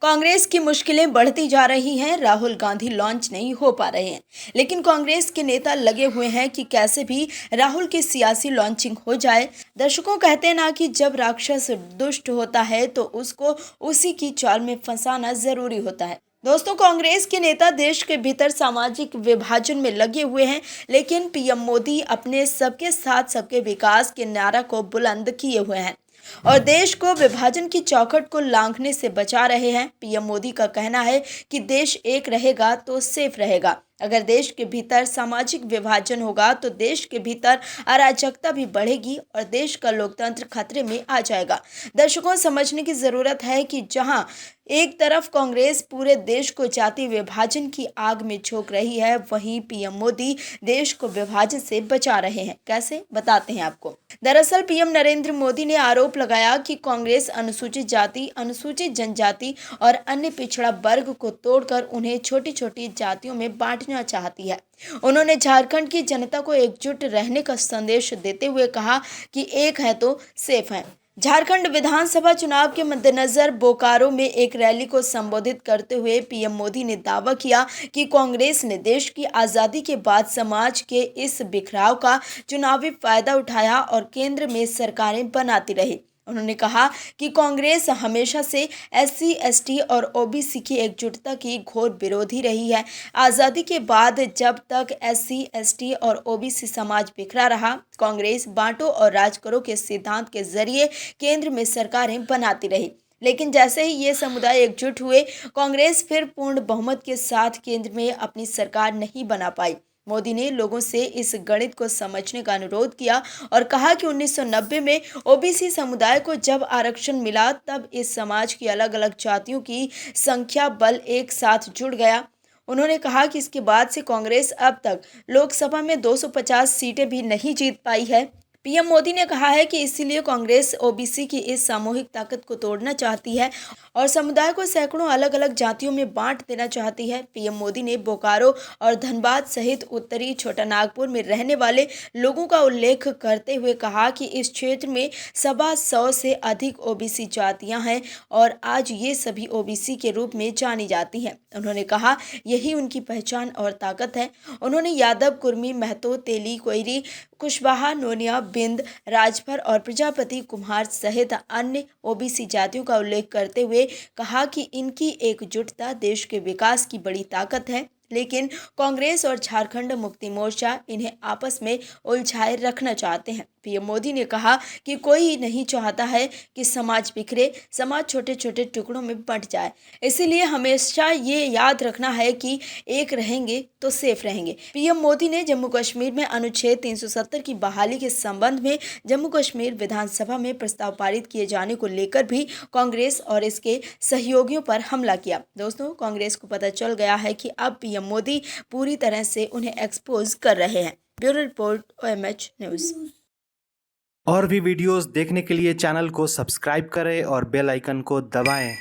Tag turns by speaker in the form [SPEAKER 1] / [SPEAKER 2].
[SPEAKER 1] कांग्रेस की मुश्किलें बढ़ती जा रही हैं। राहुल गांधी लॉन्च नहीं हो पा रहे हैं, लेकिन कांग्रेस के नेता लगे हुए हैं कि कैसे भी राहुल की सियासी लॉन्चिंग हो जाए। दर्शकों कहते हैं ना कि जब राक्षस दुष्ट होता है तो उसको उसी की चाल में फंसाना जरूरी होता है। दोस्तों, कांग्रेस के नेता देश के भीतर सामाजिक विभाजन में लगे हुए हैं, लेकिन पीएम मोदी अपने सबके साथ सबके विकास के नारा को बुलंद किए हुए हैं और देश को विभाजन की चौखट को लांघने से बचा रहे हैं। पीएम मोदी का कहना है कि देश एक रहेगा तो सेफ रहेगा। अगर देश के भीतर सामाजिक विभाजन होगा तो देश के भीतर अराजकता भी बढ़ेगी और देश का लोकतंत्र खतरे में आ जाएगा। दर्शकों, समझने की जरूरत है कि जहां एक तरफ कांग्रेस पूरे देश को जातीय विभाजन की आग में झोंक रही है, वहीं पीएम मोदी देश को विभाजन से बचा रहे हैं। कैसे, बताते हैं आपको। दरअसल पीएम नरेंद्र मोदी ने आरोप लगाया कि कांग्रेस अनुसूचित जाति, अनुसूचित जनजाति और अन्य पिछड़ा वर्ग को तोड़कर उन्हें छोटी छोटी जातियों में बांटना चाहती है। उन्होंने झारखंड की जनता को एकजुट रहने का संदेश देते हुए कहा कि एक है तो सेफ है। झारखंड विधानसभा चुनाव के मद्देनजर बोकारो में एक रैली को संबोधित करते हुए पीएम मोदी ने दावा किया कि कांग्रेस ने देश की आज़ादी के बाद समाज के इस बिखराव का चुनावी फायदा उठाया और केंद्र में सरकारें बनाती रही। उन्होंने कहा कि कांग्रेस हमेशा से एससी, एसटी और ओबीसी की एकजुटता की घोर विरोधी रही है। आज़ादी के बाद जब तक एससी, एसटी और ओबीसी समाज बिखरा रहा, कांग्रेस बांटो और राज करो के सिद्धांत के जरिए केंद्र में सरकारें बनाती रही। लेकिन जैसे ही ये समुदाय एकजुट हुए, कांग्रेस फिर पूर्ण बहुमत के साथ केंद्र में अपनी सरकार नहीं बना पाई। मोदी ने लोगों से इस गणित को समझने का अनुरोध किया और कहा कि 1990 में ओबीसी समुदाय को जब आरक्षण मिला, तब इस समाज की अलग अलग जातियों की संख्या बल एक साथ जुड़ गया। उन्होंने कहा कि इसके बाद से कांग्रेस अब तक लोकसभा में 250 सीटें भी नहीं जीत पाई है। पीएम मोदी ने कहा है कि इसीलिए कांग्रेस ओबीसी की इस सामूहिक ताकत को तोड़ना चाहती है और समुदाय को सैकड़ों अलग अलग जातियों में बांट देना चाहती है। पीएम मोदी ने बोकारो और धनबाद सहित उत्तरी छोटा नागपुर में रहने वाले लोगों का उल्लेख करते हुए कहा कि इस क्षेत्र में 125 से अधिक ओबीसी जातियां हैं और आज ये सभी ओबीसी के रूप में जानी जाती हैं। उन्होंने कहा यही उनकी पहचान और ताकत है। उन्होंने यादव, कुर्मी, महतो, तेली, कोइरी, कुशवाहा, नोनिया, बिंद, राजभर और प्रजापति कुम्हार सहित अन्य ओबीसी जातियों का उल्लेख करते हुए कहा कि इनकी एकजुटता देश के विकास की बड़ी ताकत है, लेकिन कांग्रेस और झारखंड मुक्ति मोर्चा इन्हें आपस में उलझाए रखना चाहते हैं। पीएम मोदी ने कहा कि कोई नहीं चाहता है कि समाज बिखरे, समाज छोटे छोटे टुकड़ों में बंट जाए। इसीलिए हमेशा ये याद रखना है कि एक रहेंगे तो सेफ रहेंगे। पीएम मोदी ने जम्मू कश्मीर में अनुच्छेद 370 की बहाली के संबंध में जम्मू कश्मीर विधानसभा में प्रस्ताव पारित किए जाने को लेकर भी कांग्रेस और इसके सहयोगियों पर हमला किया। दोस्तों, कांग्रेस को पता चल गया है कि अब पीएम मोदी पूरी तरह से उन्हें एक्सपोज कर रहे हैं। Bureau report, OMH news.
[SPEAKER 2] और भी वीडियोस देखने के लिए चैनल को सब्सक्राइब करें और बेल आइकन को दबाएं।